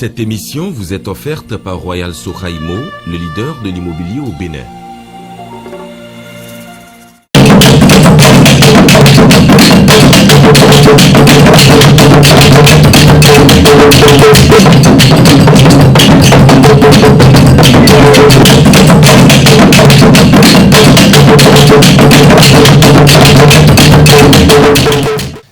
Cette émission vous est offerte par Royal Sohaimo, le leader de l'immobilier au Bénin.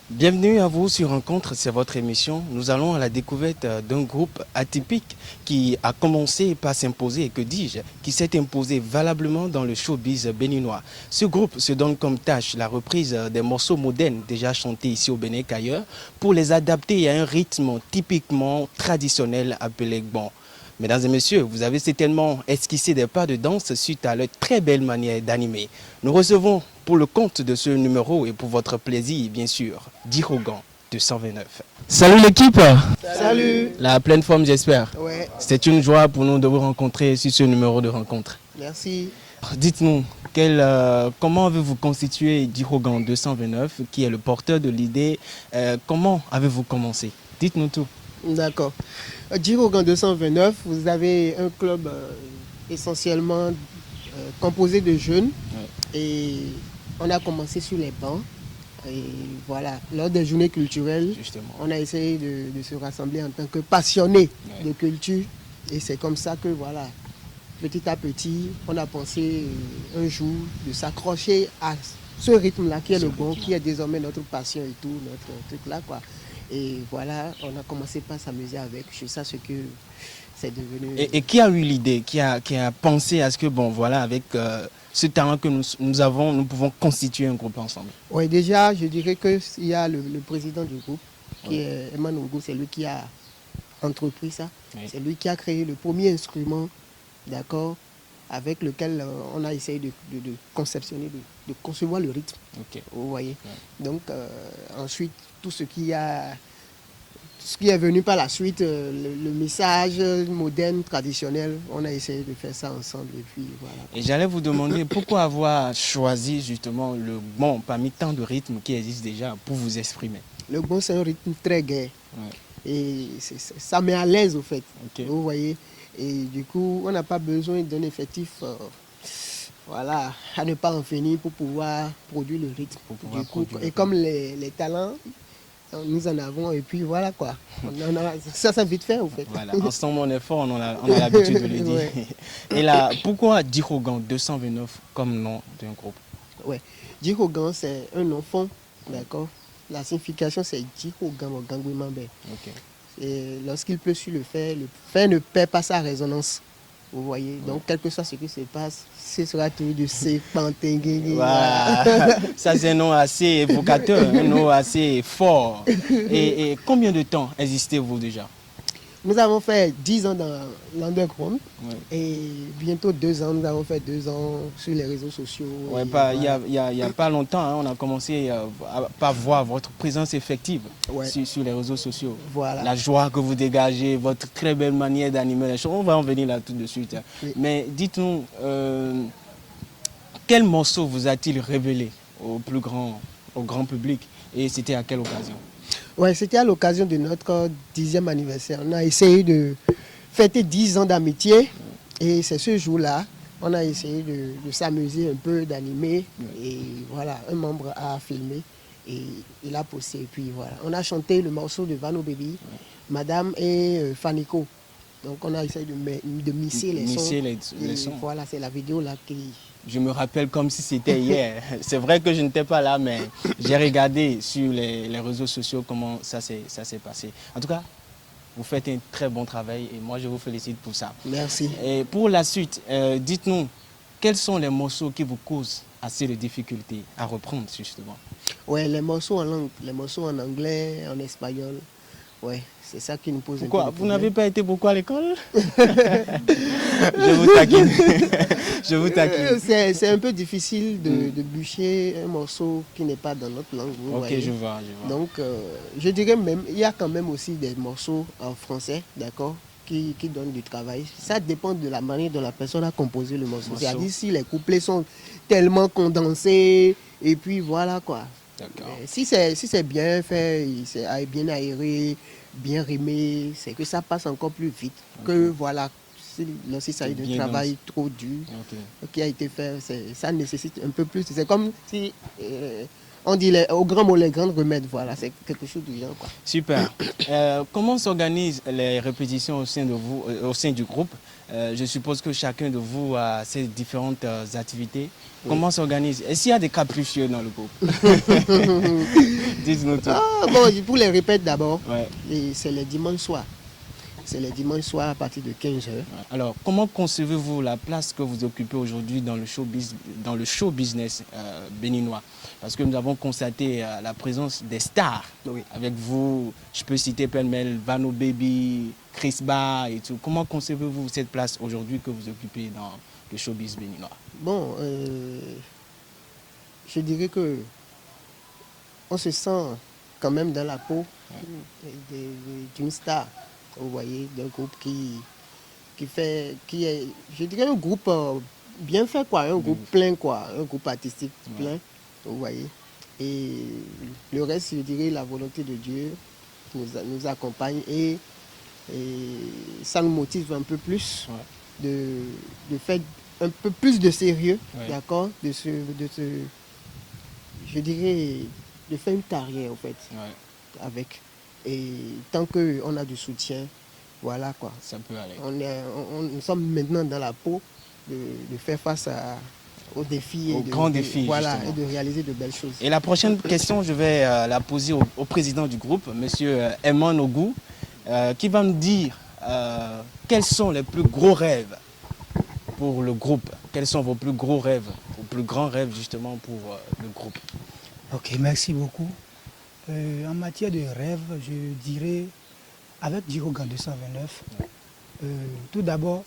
Bienvenue à vous sur Rencontre, c'est votre émission. Nous allons à la découverte d'un groupe atypique qui a commencé par s'imposer, que dis-je, qui s'est imposé valablement dans le showbiz béninois. Ce groupe se donne comme tâche la reprise des morceaux modernes déjà chantés ici au Bénin qu'ailleurs pour les adapter à un rythme typiquement traditionnel appelé gbon. Mesdames et messieurs, vous avez certainement esquissé des pas de danse suite à leur très belle manière d'animer. Nous recevons pour le compte de ce numéro et pour votre plaisir, bien sûr, Dirogan 229. Salut l'équipe. Salut. La pleine forme, j'espère. Ouais. C'est une joie pour nous de vous rencontrer sur ce numéro de rencontre. Merci. Dites-nous, comment avez-vous constitué Dirogan 229, qui est le porteur de l'idée? Comment avez-vous commencé? Dites-nous tout. D'accord. Dirogan 229, vous avez un club essentiellement composé de jeunes. Ouais. Et on a commencé sur les bancs. Et voilà, lors des journées culturelles, justement, on a essayé de se rassembler en tant que passionnés, ouais, de culture. Et c'est comme ça que, voilà, petit à petit, on a pensé un jour de s'accrocher à ce rythme-là qui est le bon, qui est désormais notre passion et tout, notre truc-là, quoi. Et voilà, on a commencé par s'amuser avec. C'est ça ce que c'est devenu. Et qui a eu l'idée, qui a pensé à ce que, bon, voilà, avec ce talent que nous avons, nous pouvons constituer un groupe ensemble? Oui, déjà, je dirais qu'il y a le président du groupe, qui est Emmanuel Ogo, c'est lui qui a entrepris ça. Oui. C'est lui qui a créé le premier instrument, d'accord, avec lequel on a essayé de conceptionner, de concevoir le rythme. Okay. Vous voyez. Ouais. Donc, ensuite, tout ce qui est venu par la suite, le message moderne, traditionnel, on a essayé de faire ça ensemble et puis voilà. Et j'allais vous demander pourquoi avoir choisi justement le gbon parmi tant de rythmes qui existent déjà pour vous exprimer? Le gbon, c'est un rythme très gai, ouais, et ça met à l'aise au fait, okay, vous voyez. Et du coup, on n'a pas besoin d'un effectif voilà, à ne pas en finir pour pouvoir produire le rythme. Et comme les talents, nous en avons, et puis voilà quoi. Ça vite fait en fait. Voilà, ensemble on est fort, on a l'habitude de le dire. Ouais. Et là, pourquoi Dirogan 229 comme nom d'un groupe? Ouais, Dirogan c'est un nom fond, d'accord. La signification c'est Dirogan Gangwimambe. Ok. Et lorsqu'il pleut sur le fer ne perd pas sa résonance. Vous voyez, donc quel que soit ce qui se passe, ce sera tout de ces pantengues. Voilà. Ça c'est un nom assez évocateur, un nom assez fort. Et combien de temps existez-vous déjà? Nous avons fait 10 ans dans l'underground, ouais, et bientôt 2 ans, nous avons fait 2 ans sur les réseaux sociaux. Ouais, il y a pas longtemps, hein, on a commencé à voir votre présence effective, ouais, sur les réseaux sociaux. Voilà. La joie que vous dégagez, votre très belle manière d'animer les choses. On va en venir là tout de suite. Oui. Mais dites-nous, quel morceau vous a-t-il révélé au grand public et c'était à quelle occasion? Ouais, c'était à l'occasion de notre 10e anniversaire. On a essayé de fêter 10 ans d'amitié et c'est ce jour-là, on a essayé de s'amuser un peu, d'animer, et voilà, un membre a filmé et il a posté et puis voilà. On a chanté le morceau de Vano Baby, Madame et Fanico. Donc on a essayé de misser les sons. Voilà, c'est la vidéo là qui... Je me rappelle comme si c'était hier. C'est vrai que je n'étais pas là, mais j'ai regardé sur les réseaux sociaux comment ça s'est passé. En tout cas, vous faites un très bon travail et moi je vous félicite pour ça. Merci. Et pour la suite, dites-nous, quels sont les morceaux qui vous causent assez de difficultés à reprendre justement? Ouais, les morceaux en langue, les morceaux en anglais, en espagnol. Ouais, c'est ça qui nous pose un peu de problème. Vous n'avez pas été beaucoup à l'école? Je vous taquine. Je vous taquine. C'est un peu difficile de bûcher un morceau qui n'est pas dans notre langue. Ok, voyez. Je vois. Donc, je dirais même, il y a quand même aussi des morceaux en français, d'accord, qui donnent du travail. Ça dépend de la manière dont la personne a composé le morceau. C'est-à-dire si les couplets sont tellement condensés, et puis voilà quoi. Si c'est bien fait, c'est bien aéré, bien rimé, c'est que ça passe encore plus vite. Que voilà, lorsqu'il s'agit d'un travail trop dur qui a été fait, ça nécessite un peu plus. C'est comme si on dit au grand mot les grands remèdes, voilà, c'est quelque chose du genre, quoi. Super. Comment s'organisent les répétitions au sein de vous, au sein du groupe? Je suppose que chacun de vous a ses différentes activités. Oui. Comment s'organise? Est-ce qu'il y a des capricieux dans le groupe? Dites-nous tout. Bon, pour les répètes d'abord, c'est les dimanches soirs. C'est les dimanches soirs à partir de 15h. Alors, comment concevez-vous la place que vous occupez aujourd'hui dans le show business béninois? Parce que nous avons constaté la présence des stars. Oui. Avec vous, je peux citer pêle-mêle Vano Baby, Chris Ba et tout. Comment concevez-vous cette place aujourd'hui que vous occupez dans le showbiz béninois? Bon, je dirais que on se sent quand même dans la peau d'une star. Vous voyez, d'un groupe qui est, je dirais, un groupe bien fait, quoi, un groupe plein, quoi, un groupe artistique plein, vous voyez. Et le reste, je dirais, la volonté de Dieu nous accompagne et ça nous motive un peu plus de faire un peu plus de sérieux, d'accord, je dirais, de faire une carrière, en fait, avec. Et tant qu'on a du soutien, voilà quoi. Ça peut aller. Nous sommes maintenant dans la peau de faire face aux défis. Aux grands défis, voilà, justement. Et de réaliser de belles choses. Et la prochaine question, je vais la poser au président du groupe, M. Emman Ogou, qui va nous dire quels sont les plus gros rêves pour le groupe. Quels sont vos plus gros rêves, vos plus grands rêves justement pour le groupe? Ok, merci beaucoup. En matière de rêve, je dirais, avec Djirogan 229, tout d'abord,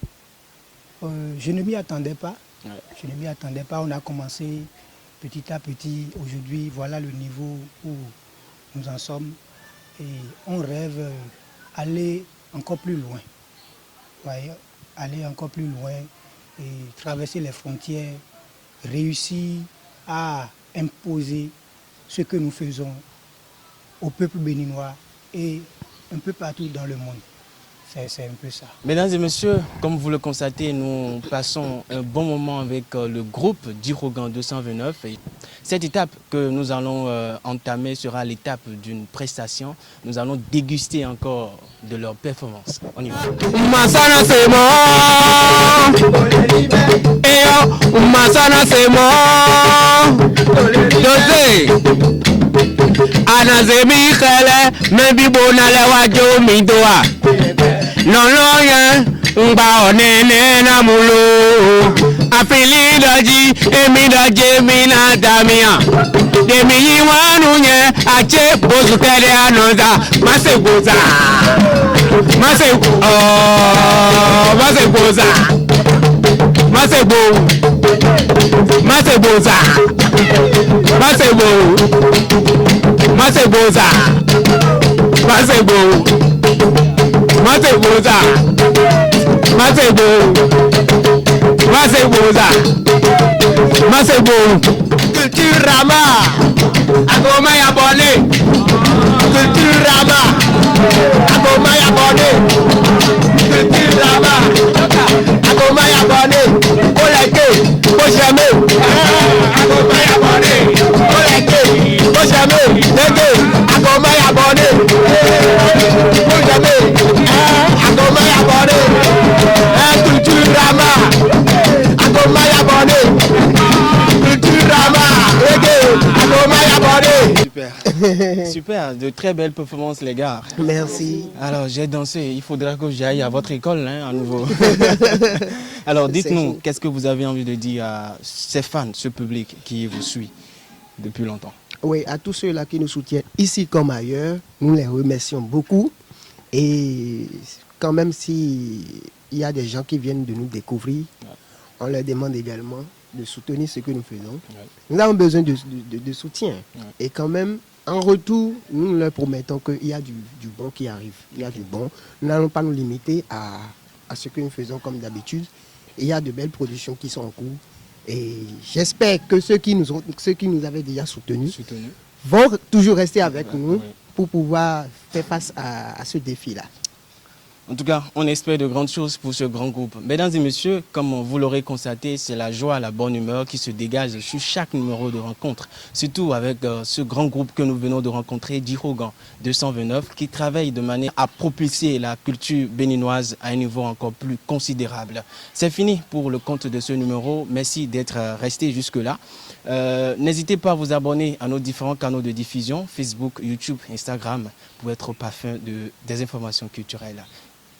je ne m'y attendais pas. Je ne m'y attendais pas. On a commencé petit à petit. Aujourd'hui, voilà le niveau où nous en sommes. Et on rêve aller encore plus loin. Ouais, aller encore plus loin et traverser les frontières, réussir à imposer ce que nous faisons au peuple béninois et un peu partout dans le monde. C'est un peu ça. Mesdames et messieurs, comme vous le constatez, nous passons un bon moment avec le groupe Djirogan 229. Et cette étape que nous allons entamer sera l'étape d'une prestation. Nous allons déguster encore de leur performance. On y va. Masana c'est moi. Masana c'est moi. Anazemi khele mebi bonale wajo midoa nono ye ngba onene na mulo afili doji emi doje mi na damia demi yiwanu ye ache bozu tele anoza masegboza masegbo masegboza masegbo masegboza masegbo Maseboza, Masebo, Maseboza, Masebo, Maseboza, Masebo, Culture Rama, Agoma Yabone, Culture Rama, Agoma Yabone, Culture Rama, Agoma Yabone, Oleke, Boshame, Agoma Yabone, Oleke. Jamais, Agoma Yabone, jamais, Agoma Yabone, Culture Rama, Agoma Yabone, Culture Rama, Agoma Yabone. Super, super, de très belles performances les gars. Merci. Alors j'ai dansé, il faudra que j'aille à votre école à nouveau. Alors dites-nous, qu'est-ce que vous avez envie de dire à ces fans, ce public qui vous suit depuis longtemps? Oui, à tous ceux-là qui nous soutiennent ici comme ailleurs, nous les remercions beaucoup. Et quand même s'il y a des gens qui viennent de nous découvrir, on leur demande également de soutenir ce que nous faisons. Nous avons besoin de soutien. Et quand même, en retour, nous leur promettons qu'il y a du bon qui arrive. Il y a du bon. Nous n'allons pas nous limiter à ce que nous faisons comme d'habitude. Il y a de belles productions qui sont en cours. Et j'espère que ceux qui nous avaient déjà soutenus vont toujours rester avec nous pour pouvoir faire face à ce défi-là. En tout cas, on espère de grandes choses pour ce grand groupe. Mesdames et messieurs, comme vous l'aurez constaté, c'est la joie, la bonne humeur qui se dégage sur chaque numéro de rencontre. Surtout avec ce grand groupe que nous venons de rencontrer, Djirogan 229, qui travaille de manière à propulser la culture béninoise à un niveau encore plus considérable. C'est fini pour le compte de ce numéro. Merci d'être resté jusque-là. N'hésitez pas à vous abonner à nos différents canaux de diffusion, Facebook, YouTube, Instagram, pour être au parfum des informations culturelles.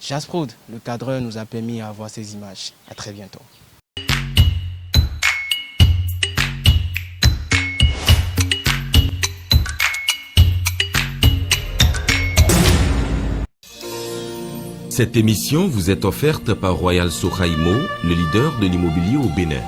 Jasprod, le cadreur, nous a permis à voir ces images. À très bientôt. Cette émission vous est offerte par Royal Sohaimo, le leader de l'immobilier au Bénin.